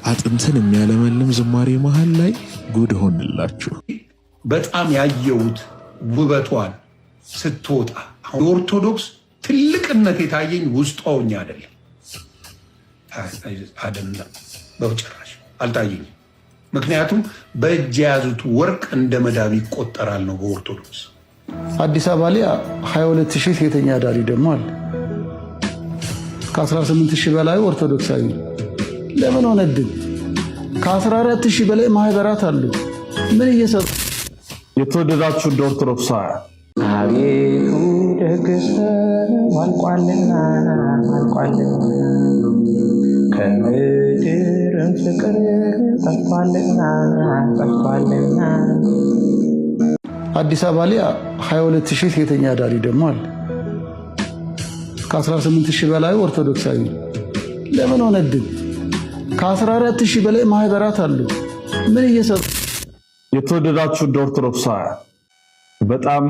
አጥንትን የሚያለመልም ዝማሬ መሃል ላይ ጉድ ሆንላችሁ። በጣም ያየሁት ውበቷን ስትወጣ ኦርቶዶክስ ትልቅነት የታየኝ ውስጧ ሆኜ አይደለም በጭራሽ አልታየኝም። ምክንያቱም በእጅ የያዙት ወርቅ እንደ መዳብ ይቆጠራል ነው በኦርቶዶክስ። አዲስ አበባ ላይ 22,000 ሴተኛ አዳሪ ደግሞ አለ። ከ18,000 በላይ ኦርቶዶክሳዊ ለምን ሆነብን? ከ14,000 በላይ ማህበራት አሉ። ምን እየሰሩ? የተወደዳችሁ ኦርቶዶክሳውያን አቤቱ ደግሰ አልቋልና ከምድርም ፍቅር ጠፍቷልና አዲስ አበባ ላይ 22,000 ሴተኛ አዳሪ ደግሞ አለ። ከ18,000 በላይ ኦርቶዶክሳዊ ለምን ሆነብን? ከ14,000 በላይ ማህበራት አሉ። ምን እየሰሩ? የተወደዳችሁ ኦርቶዶክሳውያን በጣም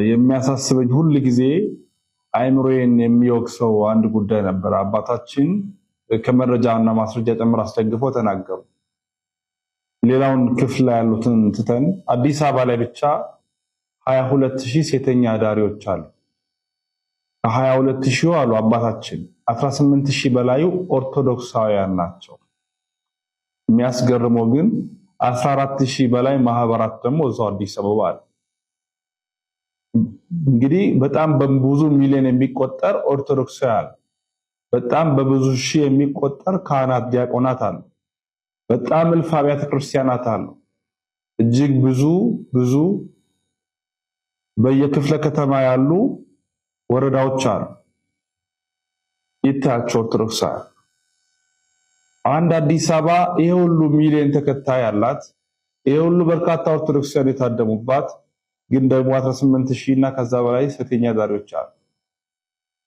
የሚያሳስበኝ ሁል ጊዜ አይምሮዬን የሚወቅሰው አንድ ጉዳይ ነበር። አባታችን ከመረጃና ማስረጃ ጨምር አስደግፈው ተናገሩ። ሌላውን ክፍል ላይ ያሉትን ትተን አዲስ አበባ ላይ ብቻ 22,000 ሴተኛ አዳሪዎች አሉ። ከ22,000 አሉ አባታችን 18,000 በላዩ ኦርቶዶክሳውያን ናቸው። የሚያስገርመው ግን 14,000 በላይ ማህበራት ደግሞ እዛው አዲስ አበባ አለ። እንግዲህ በጣም በብዙ ሚሊዮን የሚቆጠር ኦርቶዶክሳውያን፣ በጣም በብዙ ሺህ የሚቆጠር ካህናት፣ ዲያቆናት አሉ። በጣም እልፍ አብያተ ክርስቲያናት አሉ። እጅግ ብዙ በየክፍለ ከተማ ያሉ ወረዳዎች አሉ። ይታያቸው ኦርቶዶክሳውያን አንድ አዲስ አበባ ይሄ ሁሉ ሚሊዮን ተከታይ ያላት፣ ይሄ ሁሉ በርካታ ኦርቶዶክሳውያን የታደሙባት፣ ግን ደግሞ 18,000 እና ከዛ በላይ ሴተኛ አዳሪዎች አሉ።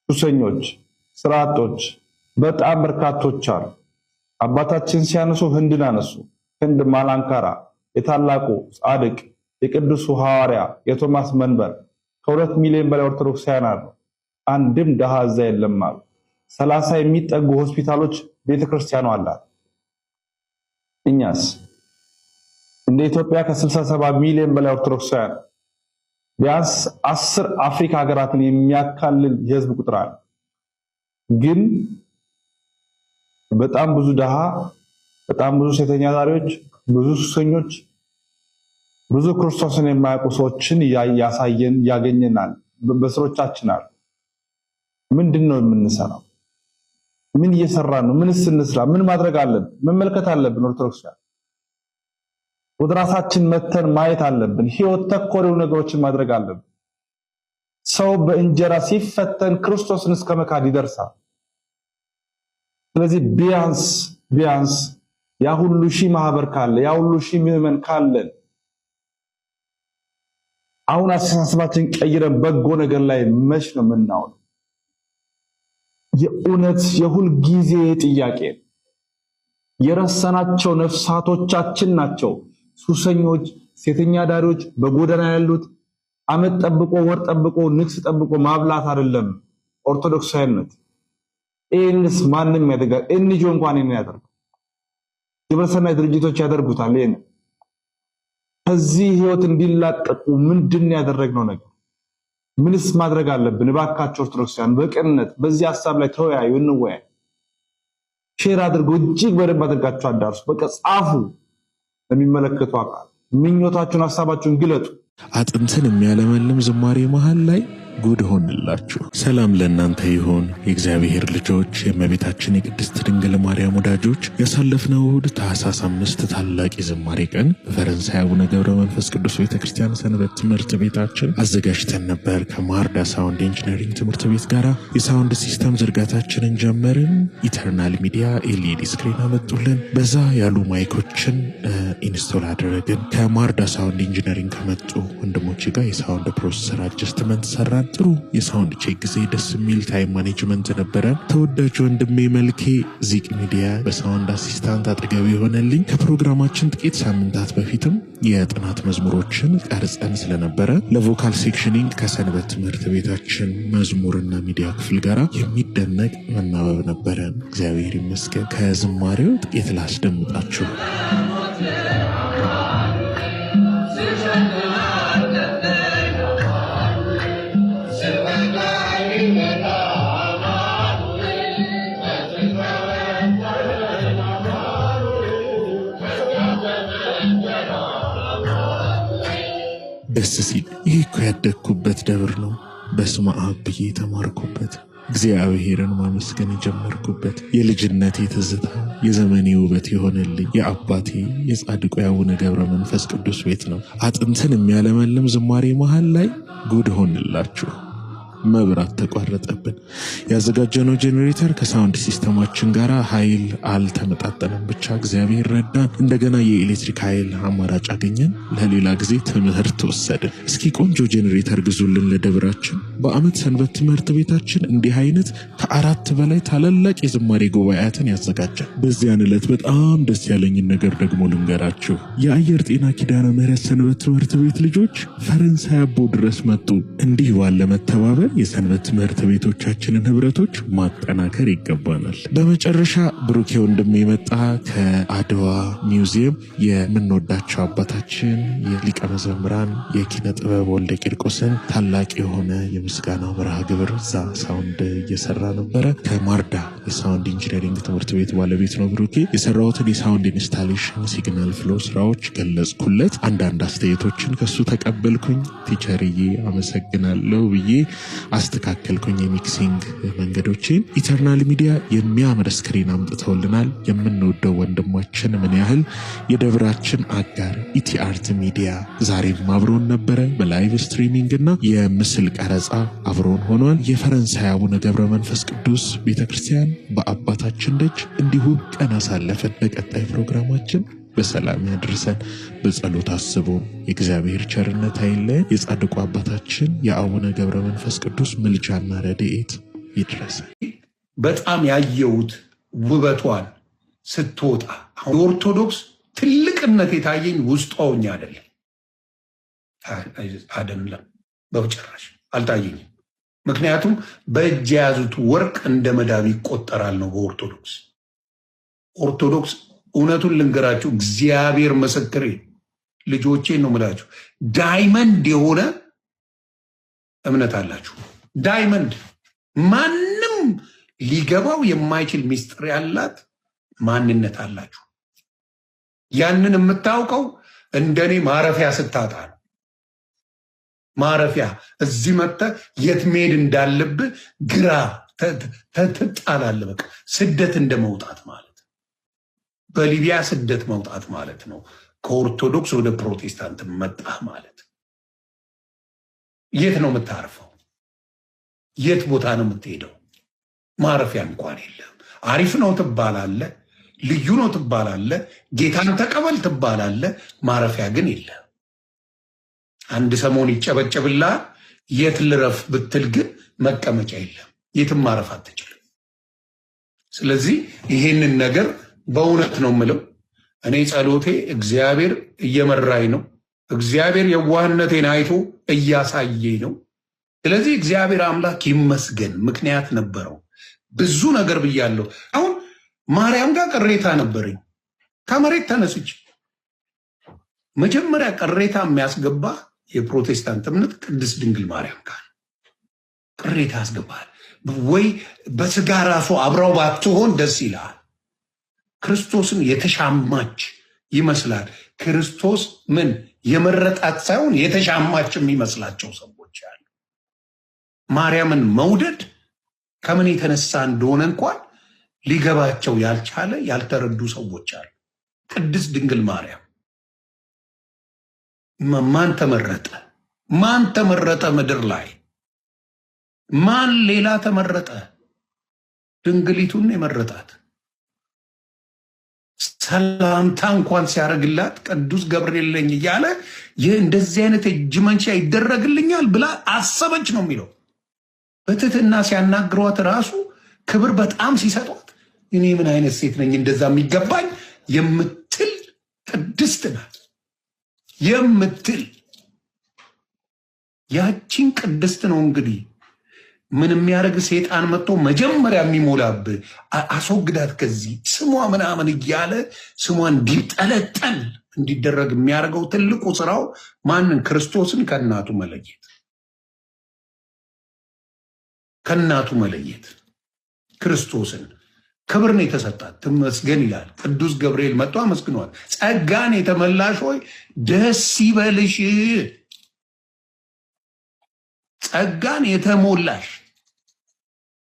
ሱሰኞች፣ ስራ አጦች በጣም በርካቶች አሉ። አባታችን ሲያነሱ ህንድን አነሱ። ህንድ ማላንካራ የታላቁ ጻድቅ የቅዱሱ ሐዋርያ የቶማስ መንበር ከ2 ሚሊዮን በላይ ኦርቶዶክሳውያን አሉ። አንድም ደሃ እዛ የለም አሉ። 30 የሚጠጉ ሆስፒታሎች ቤተክርስቲያኑ አላት። እኛስ እንደ ኢትዮጵያ ከ67 ሚሊዮን በላይ ኦርቶዶክሳውያን፣ ቢያንስ 10 አፍሪካ ሀገራትን የሚያካልል የህዝብ ቁጥር አለ። ግን በጣም ብዙ ደሃ፣ በጣም ብዙ ሴተኛ አዳሪዎች፣ ብዙ ሱሰኞች፣ ብዙ ክርስቶስን የማያውቁ ሰዎችን ያሳየን ያገኘናል በስሮቻችን አሉ። ምንድነው የምንሰራው? ምን እየሰራን ነው? ምንስ እንስራ? ምን ማድረግ አለብን? መመልከት አለብን። ኦርቶዶክሳውያን ወደ ራሳችን መተን ማየት አለብን። ህይወት ተኮር ነገሮችን ማድረግ አለብን። ሰው በእንጀራ ሲፈተን ክርስቶስን እስከ መካድ ይደርሳል። ስለዚህ ቢያንስ ያ ሁሉ ሺህ ማህበር ካለ፣ ያ ሁሉ ሺህ ምዕመን ካለን አሁን አስተሳሰባችን ቀይረን በጎ ነገር ላይ መች ነው የምናውለው? የእውነት የሁል ጊዜ ጥያቄ የረሳናቸው ነፍሳቶቻችን ናቸው። ሱሰኞች፣ ሴተኛ አዳሪዎች በጎዳና ያሉት አመት ጠብቆ ወር ጠብቆ ንግስ ጠብቆ ማብላት አይደለም ኦርቶዶክሳዊነት። ይህንስ ማንም ያደርጋል። እንጆ እንኳን ይሄን ያደርጋል። ግብረሰናይ ድርጅቶች ያደርጉታል። ይሄን ከዚህ ህይወት እንዲላቀቁ ምንድን ያደረግነው ነገር? ምንስ ማድረግ አለብን? እባካችሁ ኦርቶዶክሳውያን በቅንነት በዚህ ሐሳብ ላይ ተወያዩ፣ እንወያይ። ሼር አድርጉ፣ እጅግ በደንብ አድርጋችሁ አዳርሱ። በቃ ጻፉ፣ ለሚመለከቱ አካል ምኞታችሁን፣ ሐሳባችሁን ግለጡ። አጥንትን የሚያለመልም ዝማሬ መሃል ላይ ጉድ ሆንላችሁ። ሰላም ለእናንተ ይሁን የእግዚአብሔር ልጆች፣ የእመቤታችን የቅድስት ድንግል ማርያም ወዳጆች። ያሳለፍነው እሁድ ታኅሳስ 5 ታላቅ የዝማሬ ቀን በፈረንሳይ አቡነ ገብረ መንፈስ ቅዱስ ቤተክርስቲያን ሰንበት ትምህርት ቤታችን አዘጋጅተን ነበር። ከማርዳ ሳውንድ ኢንጂነሪንግ ትምህርት ቤት ጋር የሳውንድ ሲስተም ዝርጋታችንን ጀመርን። ኢተርናል ሚዲያ ኤልኢዲ ስክሪን አመጡልን። በዛ ያሉ ማይኮችን ኢንስቶል አደረግን። ከማርዳ ሳውንድ ኢንጂነሪንግ ከመጡ ወንድሞች ጋር የሳውንድ ፕሮሰሰር አጀስትመንት ሰራን። ሰራን። ጥሩ የሳውንድ ቼክ ጊዜ፣ ደስ የሚል ታይም ማኔጅመንት ነበረ። ተወዳጅ ወንድሜ መልኬ ዚቅ ሚዲያ በሳውንድ አሲስታንት አጠገብ የሆነልኝ። ከፕሮግራማችን ጥቂት ሳምንታት በፊትም የጥናት መዝሙሮችን ቀርጸን ስለነበረ ለቮካል ሴክሽኒንግ ከሰንበት ትምህርት ቤታችን መዝሙርና ሚዲያ ክፍል ጋር የሚደነቅ መናበብ ነበረ። እግዚአብሔር ይመስገን። ከዝማሬው ጥቂት ላስደምጣችሁ። ደስ ሲል ይህ እኮ ያደግኩበት ደብር ነው። በስመ አብ ብዬ የተማርኩበት፣ እግዚአብሔርን ማመስገን የጀመርኩበት፣ የልጅነቴ ትዝታ የዘመኔ ውበት የሆነልኝ የአባቴ የጻድቁ የአቡነ ገብረ መንፈስ ቅዱስ ቤት ነው። አጥንትን የሚያለመልም ዝማሬ መሃል ላይ ጉድ ሆንላችሁ። መብራት ተቋረጠብን። ያዘጋጀነው ጄኔሬተር ከሳውንድ ሲስተማችን ጋር ኃይል አልተመጣጠነም። ብቻ እግዚአብሔር ረዳን። እንደገና የኤሌክትሪክ ኃይል አማራጭ አገኘን። ለሌላ ጊዜ ትምህርት ወሰድን። እስኪ ቆንጆ ጄኔሬተር ግዙልን ለደብራችን። በአመት ሰንበት ትምህርት ቤታችን እንዲህ አይነት ከ4 በላይ ታላላቅ የዝማሬ ጉባኤያትን ያዘጋጃል። በዚያን ዕለት በጣም ደስ ያለኝን ነገር ደግሞ ልንገራችሁ። የአየር ጤና ኪዳነ ምህረት ሰንበት ትምህርት ቤት ልጆች ፈረንሳይ አቦ ድረስ መጡ። እንዲህ ባለ መተባበር የሰንበት ትምህርት ቤቶቻችንን ህብረቶች ማጠናከር ይገባናል። በመጨረሻ ብሩኬ ወንድሜ የመጣ ከአድዋ ሚውዚየም የምንወዳቸው አባታችን የሊቀ መዘምራን የኪነ ጥበብ ወልደ ቂርቆስን ታላቅ የሆነ የምስጋና መርሃ ግብር እዛ ሳውንድ እየሰራ ነበረ። ከማርዳ የሳውንድ ኢንጂነሪንግ ትምህርት ቤት ባለቤት ነው ብሩኬ። የሰራሁትን የሳውንድ ኢንስታሌሽን ሲግናል ፍሎ ስራዎች ገለጽኩለት። አንዳንድ አስተያየቶችን ከሱ ተቀበልኩኝ። ቲቸርዬ አመሰግናለሁ ብዬ አስተካከልኩኝ የሚክሲንግ መንገዶችን። ኢተርናል ሚዲያ የሚያምር ስክሪን አምጥተውልናል። የምንወደው ወንድማችን ምን ያህል የደብራችን አጋር ኢቲአርት ሚዲያ ዛሬም አብሮን ነበረ። በላይቭ ስትሪሚንግ እና የምስል ቀረጻ አብሮን ሆኗል። የፈረንሳይ አቡነ ገብረ መንፈስ ቅዱስ ቤተክርስቲያን በአባታችን ደጅ እንዲሁ ቀን አሳለፈን። በቀጣይ ፕሮግራማችን በሰላም ያድርሰን። በጸሎት አስቡን። የእግዚአብሔር ቸርነት አይለየን። የጻድቁ አባታችን የአቡነ ገብረ መንፈስ ቅዱስ ምልጃና ረድኤት ይድረሰን። በጣም ያየሁት ውበቷን ስትወጣ የኦርቶዶክስ ትልቅነት የታየኝ ውስጧ ሆኜ አይደለም፣ በጭራሽ አልታየኝም። ምክንያቱም በእጅ የያዙት ወርቅ እንደ መዳብ ይቆጠራል ነው ኦርቶዶክስ እውነቱን ልንገራችሁ፣ እግዚአብሔር መሰክሬ ልጆቼን ነው ምላችሁ፣ ዳይመንድ የሆነ እምነት አላችሁ። ዳይመንድ ማንም ሊገባው የማይችል ሚስጥር ያላት ማንነት አላችሁ። ያንን የምታውቀው እንደኔ ማረፊያ ስታጣ ነው። ማረፊያ እዚህ መጥተህ የት መሄድ እንዳለብህ ግራ ትጣላለህ። በቃ ስደት እንደመውጣት ማለት፣ በሊቢያ ስደት መውጣት ማለት ነው። ከኦርቶዶክስ ወደ ፕሮቴስታንት መጣህ ማለት። የት ነው የምታርፈው? የት ቦታ ነው የምትሄደው? ማረፊያ እንኳን የለም። አሪፍ ነው ትባላለህ፣ ልዩ ነው ትባላለህ፣ ጌታን ተቀበል ትባላለህ፣ ማረፊያ ግን የለም። አንድ ሰሞን ይጨበጨብልሃል። የት ልረፍ ብትል ግን መቀመጫ የለም። የትም ማረፍ አትችልም። ስለዚህ ይሄንን ነገር በእውነት ነው የምለው። እኔ ጸሎቴ እግዚአብሔር እየመራኝ ነው። እግዚአብሔር የዋህነቴን አይቶ እያሳየኝ ነው። ስለዚህ እግዚአብሔር አምላክ ይመስገን። ምክንያት ነበረው። ብዙ ነገር ብያለሁ። አሁን ማርያም ጋር ቅሬታ ነበረኝ። ከመሬት ተነስች መጀመሪያ ቅሬታ የሚያስገባ የፕሮቴስታንት እምነት ቅድስት ድንግል ማርያም ጋር ቅሬታ ያስገባል ወይ? በስጋ ራሱ አብረው ባትሆን ደስ ይላል። ክርስቶስን የተሻማች ይመስላል። ክርስቶስ ምን የመረጣት ሳይሆን የተሻማች የሚመስላቸው ሰዎች አሉ። ማርያምን መውደድ ከምን የተነሳ እንደሆነ እንኳን ሊገባቸው ያልቻለ ያልተረዱ ሰዎች አሉ። ቅድስት ድንግል ማርያም ማን ተመረጠ? ማን ተመረጠ? ምድር ላይ ማን ሌላ ተመረጠ? ድንግሊቱን የመረጣት ሰላምታ እንኳን ሲያደርግላት ቅዱስ ገብርኤል ነኝ እያለ እንደዚህ አይነት እጅ መንሻ ይደረግልኛል ብላ አሰበች ነው የሚለው። በትህትና ሲያናግሯት ራሱ ክብር በጣም ሲሰጧት እኔ ምን አይነት ሴት ነኝ እንደዛ የሚገባኝ የምትል ቅድስት ናት የምትል ያቺን ቅድስት ነው እንግዲህ ምን የሚያደርግ ሰይጣን መጥቶ መጀመሪያ የሚሞላብህ አስወግዳት ከዚህ ስሟ ምናምን እያለ ስሟ እንዲጠለጠል እንዲደረግ የሚያደርገው ትልቁ ስራው ማንን? ክርስቶስን ከእናቱ መለየት ክርስቶስን ክብር ነው የተሰጣት። ትመስገን ይላል ቅዱስ ገብርኤል መጥቶ አመስግኗል። ጸጋን የተመላሽ ሆይ ደስ ይበልሽ። ጸጋን የተሞላሽ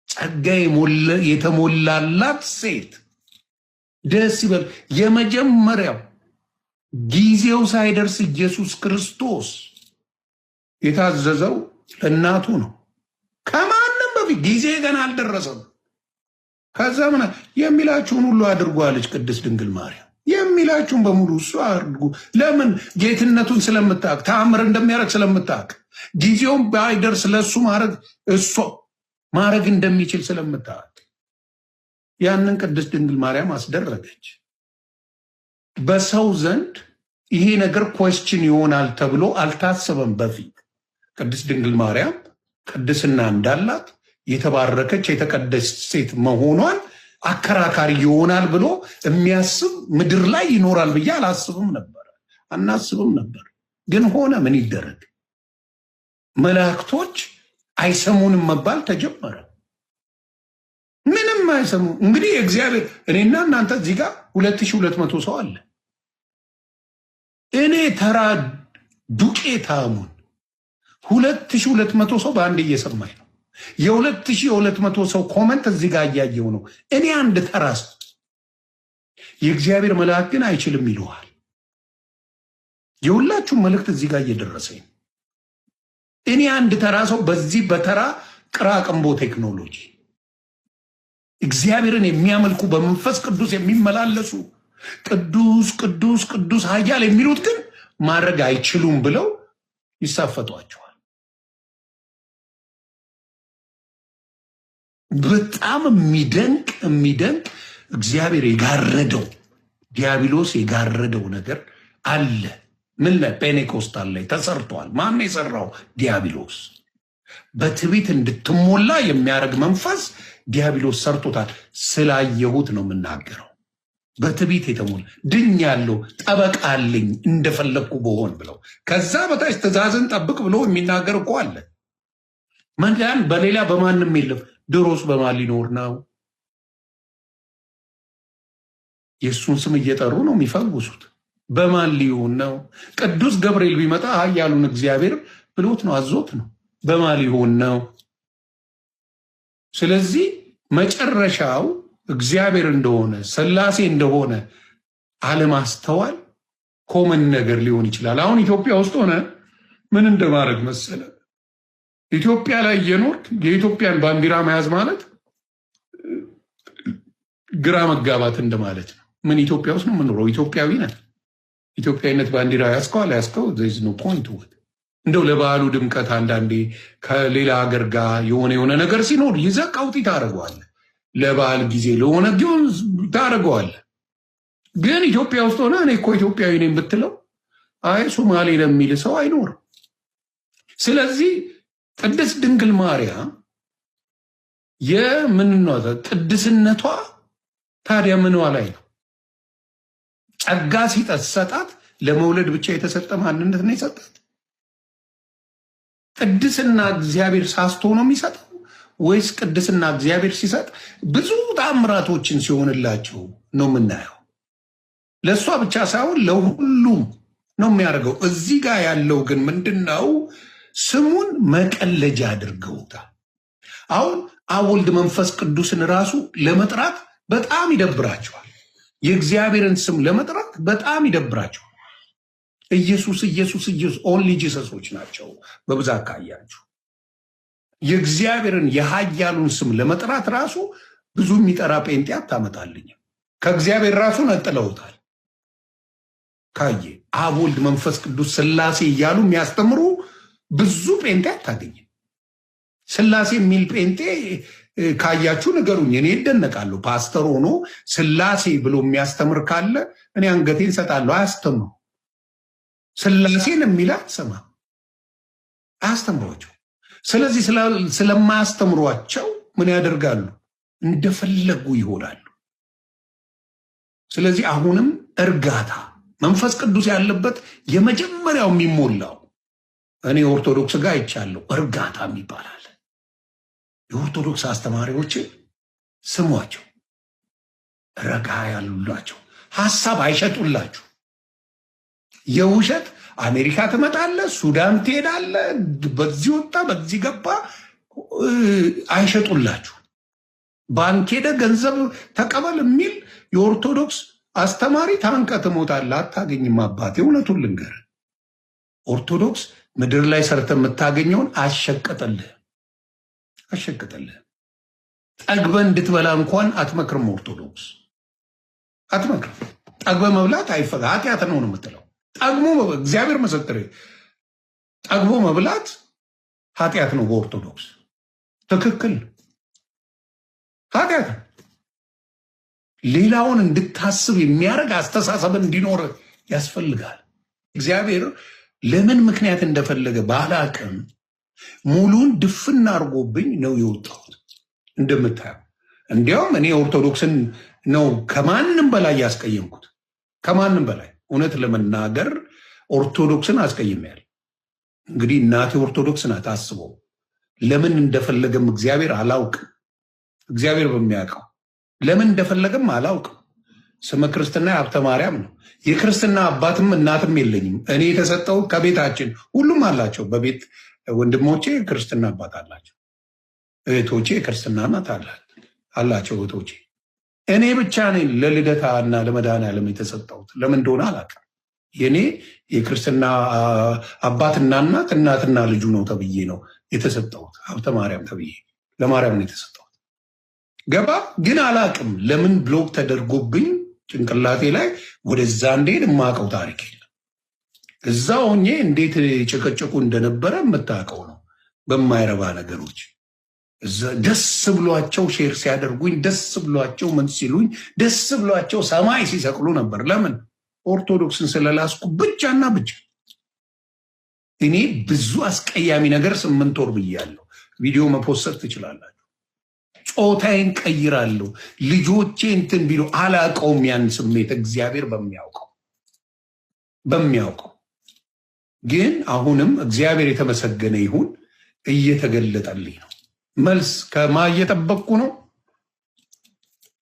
ጸጋ የተሞላላት ሴት ደስ ይበል። የመጀመሪያው ጊዜው ሳይደርስ ኢየሱስ ክርስቶስ የታዘዘው ለእናቱ ነው። ከማንም በፊት ጊዜ ገና አልደረሰም። ከዛ ምን የሚላችሁን ሁሉ አድርጉ አለች ቅድስት ድንግል ማርያም። የሚላችሁን በሙሉ እሱ አድርጉ። ለምን? ጌትነቱን ስለምታውቅ፣ ተአምር እንደሚያደርግ ስለምታውቅ፣ ጊዜውን ባይደርስ ለእሱ ማድረግ እንደሚችል ስለምታውቅ ያንን ቅድስት ድንግል ማርያም አስደረገች። በሰው ዘንድ ይሄ ነገር ኮስችን ይሆናል ተብሎ አልታሰበም በፊት። ቅድስት ድንግል ማርያም ቅድስና እንዳላት የተባረከች የተቀደሰች ሴት መሆኗን አከራካሪ ይሆናል ብሎ የሚያስብ ምድር ላይ ይኖራል ብዬ አናስብም ነበር። ግን ሆነ። ምን ይደረግ? መላእክቶች አይሰሙንም መባል ተጀመረ። ምንም አይሰሙ። እንግዲህ እግዚአብሔር እኔና እናንተ እዚህ ጋር 2200 ሰው አለ። እኔ ተራ ዱቄታሙን 2200 ሰው በአንድ እየሰማኝ ነው። የ2200 ሰው ኮመንት እዚህ ጋር እያየው ነው። እኔ አንድ ተራ ሰው። የእግዚአብሔር መልአክ ግን አይችልም ይለዋል። የሁላችሁም መልእክት እዚህ ጋር እየደረሰኝ። እኔ አንድ ተራ ሰው በዚህ በተራ ቅራቅንቦ ቴክኖሎጂ እግዚአብሔርን የሚያመልኩ በመንፈስ ቅዱስ የሚመላለሱ ቅዱስ ቅዱስ ቅዱስ ኃያል የሚሉት ግን ማድረግ አይችሉም ብለው ይሳፈጧቸዋል። በጣም የሚደንቅ እግዚአብሔር የጋረደው ዲያብሎስ የጋረደው ነገር አለ። ምን ለጴንጤቆስጣን ላይ ተሰርቷል። ማን የሰራው? ዲያብሎስ። በትዕቢት እንድትሞላ የሚያደርግ መንፈስ ዲያብሎስ ሰርቶታል። ስላየሁት ነው የምናገረው። በትዕቢት የተሞላ ድኛለሁ፣ ጠበቃ አለኝ እንደፈለግኩ በሆን ብለው ከዛ በታች ትእዛዝን ጠብቅ ብሎ የሚናገር እኮ አለ። መዳን በሌላ በማንም የለም። ድሮስ በማን ሊኖር ነው? የእሱን ስም እየጠሩ ነው የሚፈውሱት። በማን ሊሆን ነው? ቅዱስ ገብርኤል ቢመጣ ኃያሉን እግዚአብሔር ብሎት ነው አዞት ነው። በማን ሊሆን ነው? ስለዚህ መጨረሻው እግዚአብሔር እንደሆነ ሥላሴ እንደሆነ አለማስተዋል ኮመን ነገር ሊሆን ይችላል። አሁን ኢትዮጵያ ውስጥ ሆነ ምን እንደማድረግ መሰለ፣ ኢትዮጵያ ላይ እየኖርክ የኢትዮጵያን ባንዲራ መያዝ ማለት ግራ መጋባት እንደማለት ነው። ምን ኢትዮጵያ ውስጥ ነው የምኖረው? ኢትዮጵያዊ ነን። ኢትዮጵያዊነት ባንዲራ ያስከው አላያስከው there is no point to it። እንደው ለበዓሉ ድምቀት አንዳንዴ ከሌላ ሀገር ጋር የሆነ ነገር ሲኖር ይዘህ ቀውጢ ታደርገዋለህ። ለበዓል ጊዜ ለሆነ ጊዜ ታደርገዋለህ። ግን ኢትዮጵያ ውስጥ ሆነ እኔ እኮ ኢትዮጵያዊ ነኝ ብትለው አይ ሶማሌ ለሚል ሰው አይኖርም። ስለዚህ ቅድስት ድንግል ማርያም የምንኗት ቅድስነቷ ታዲያ ምንዋ ላይ ነው? ጸጋ ሲሰጣት ለመውለድ ብቻ የተሰጠ ማንነት ነው የሰጣት? ቅድስና እግዚአብሔር ሳስቶ ነው የሚሰጠው ወይስ ቅድስና እግዚአብሔር ሲሰጥ ብዙ ታምራቶችን ሲሆንላቸው ነው የምናየው? ለእሷ ብቻ ሳይሆን ለሁሉም ነው የሚያደርገው። እዚህ ጋር ያለው ግን ምንድነው? ስሙን መቀለጃ አድርገውታል። አሁን አብ ወልድ መንፈስ ቅዱስን ራሱ ለመጥራት በጣም ይደብራቸዋል። የእግዚአብሔርን ስም ለመጥራት በጣም ይደብራቸዋል። ኢየሱስ ኢየሱስ ኢየሱስ ኦንሊ ጂሰሶች ናቸው በብዛት ካያችሁ። የእግዚአብሔርን የኃያሉን ስም ለመጥራት ራሱ ብዙ የሚጠራ ጴንጤ አታመጣልኝም። ከእግዚአብሔር ራሱ ነጥለውታል። ካየ አብ ወልድ መንፈስ ቅዱስ ስላሴ እያሉ የሚያስተምሩ ብዙ ጴንጤ አታገኝም። ስላሴ የሚል ጴንጤ ካያችሁ ንገሩኝ። እኔ እደነቃለሁ። ፓስተር ሆኖ ስላሴ ብሎ የሚያስተምር ካለ እኔ አንገቴን ሰጣለሁ። አያስተምሩ። ስላሴን የሚል አትሰማ፣ አያስተምሯቸው። ስለዚህ ስለማያስተምሯቸው ምን ያደርጋሉ? እንደፈለጉ ይሆናሉ። ስለዚህ አሁንም እርጋታ መንፈስ ቅዱስ ያለበት የመጀመሪያው የሚሞላው እኔ ኦርቶዶክስ ጋር አይቻለሁ። እርጋታ ይባላል። የኦርቶዶክስ አስተማሪዎችን ስሟቸው። ረጋ ያሉላቸው ሐሳብ አይሸጡላችሁ። የውሸት አሜሪካ ትመጣለ፣ ሱዳን ትሄዳለ፣ በዚህ ወጣ በዚህ ገባ አይሸጡላችሁ። ባንክ ሄደ ገንዘብ ተቀበል የሚል የኦርቶዶክስ አስተማሪ ታንቀ ትሞታለህ፣ አታገኝም። አባቴ እውነቱን ልንገር፣ ኦርቶዶክስ ምድር ላይ ሰርተ የምታገኘውን አሸቀጠልህ። ጠግበ እንድትበላ እንኳን አትመክርም። ኦርቶዶክስ አትመክርም። ጠግበ መብላት ኃጢአት ነው የምትለው። ጠግሞ እግዚአብሔር ምስክሬ፣ ጠግቦ መብላት ኃጢአት ነው በኦርቶዶክስ። ትክክል፣ ኃጢአት ነው። ሌላውን እንድታስብ የሚያደርግ አስተሳሰብ እንዲኖር ያስፈልጋል። እግዚአብሔር ለምን ምክንያት እንደፈለገ ባላቅም ሙሉን ድፍና አድርጎብኝ ነው የወጣሁት። እንደምታየው እንዲያውም እኔ ኦርቶዶክስን ነው ከማንም በላይ ያስቀየምኩት። ከማንም በላይ እውነት ለመናገር ኦርቶዶክስን አስቀይሜያለሁ። እንግዲህ እናቴ ኦርቶዶክስ ናት። አስበው። ለምን እንደፈለገም እግዚአብሔር አላውቅም። እግዚአብሔር በሚያውቀው ለምን እንደፈለገም አላውቅም። ስመ ክርስትና ሀብተ ማርያም ነው። የክርስትና አባትም እናትም የለኝም። እኔ የተሰጠው ከቤታችን ሁሉም አላቸው። በቤት ወንድሞቼ ክርስትና አባት አላቸው። እህቶቼ ክርስትና እናት አላቸው እህቶቼ። እኔ ብቻ ነኝ ለልደታ እና ለመድኃኔዓለም የተሰጠሁት። ለምን እንደሆነ አላውቅም። የኔ የክርስትና አባትና እናት እናትና ልጁ ነው ተብዬ ነው የተሰጠሁት። ሀብተ ማርያም ተብዬ ለማርያም ነው የተሰጠሁት። ገባ ግን አላውቅም። ለምን ብሎክ ተደርጎብኝ ጭንቅላቴ ላይ ወደዛ እንዴት የማውቀው ታሪክ የለም። እዛ ሆኜ እንዴት ጨቀጨቁ እንደነበረ የምታውቀው ነው። በማይረባ ነገሮች ደስ ብሏቸው ሼር ሲያደርጉኝ፣ ደስ ብሏቸው ምን ሲሉኝ፣ ደስ ብሏቸው ሰማይ ሲሰቅሉ ነበር። ለምን? ኦርቶዶክስን ስለላስኩ ብቻና ብቻ። እኔ ብዙ አስቀያሚ ነገር 8 ወር ብያለሁ። ቪዲዮ መፖሰት ትችላላችሁ። ጾታዬን ቀይራለሁ። ልጆቼ እንትን ቢሉ አላውቀውም። ያን ስሜት እግዚአብሔር በሚያውቀው ግን አሁንም እግዚአብሔር የተመሰገነ ይሁን እየተገለጠልኝ ነው። መልስ ከማ እየጠበቅኩ ነው?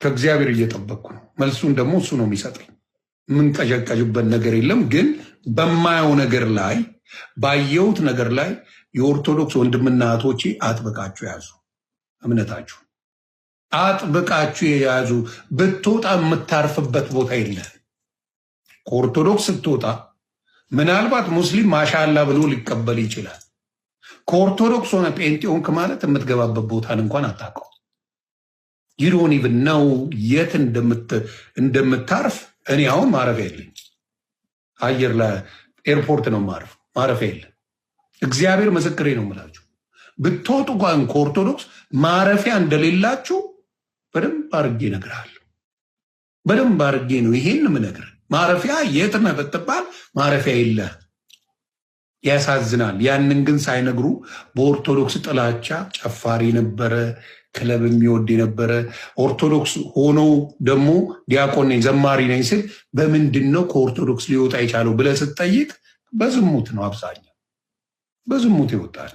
ከእግዚአብሔር እየጠበቅኩ ነው። መልሱን ደግሞ እሱ ነው የሚሰጠኝ። የምንቀዠቀዥበት ነገር የለም። ግን በማየው ነገር ላይ ባየሁት ነገር ላይ የኦርቶዶክስ ወንድምና እህቶቼ አጥብቃችሁ ያዙ። እምነታችሁ አጥብቃችሁ የያዙ። ብትወጣ የምታርፍበት ቦታ የለም። ከኦርቶዶክስ ስትወጣ ምናልባት ሙስሊም ማሻላ ብሎ ሊቀበል ይችላል። ከኦርቶዶክስ ሆነ ጴንጤዮንክ ማለት የምትገባበት ቦታን እንኳን አታውቀው። ይሮን ኢቭን ነው የት እንደምታርፍ። እኔ አሁን ማረፊያ የለኝ። አየር ላይ ኤርፖርት ነው ማረፊያ የለም። እግዚአብሔር ምስክሬ ነው የምላችሁ። ብትወጡ እንኳን ከኦርቶዶክስ ማረፊያ እንደሌላችሁ በደንብ አድርጌ እነግርሃለሁ። በደንብ አድርጌ ነው ይሄን የምነግርህ። ማረፊያ የት ነህ ብትባል ማረፊያ የለህ። ያሳዝናል። ያንን ግን ሳይነግሩ በኦርቶዶክስ ጥላቻ ጨፋሪ ነበረ፣ ክለብ የሚወድ የነበረ ኦርቶዶክስ ሆኖ ደግሞ ዲያቆን ነኝ ዘማሪ ነኝ ስል በምንድን ነው ከኦርቶዶክስ ሊወጣ የቻለው ብለህ ስትጠይቅ በዝሙት ነው። አብዛኛው በዝሙት ይወጣል።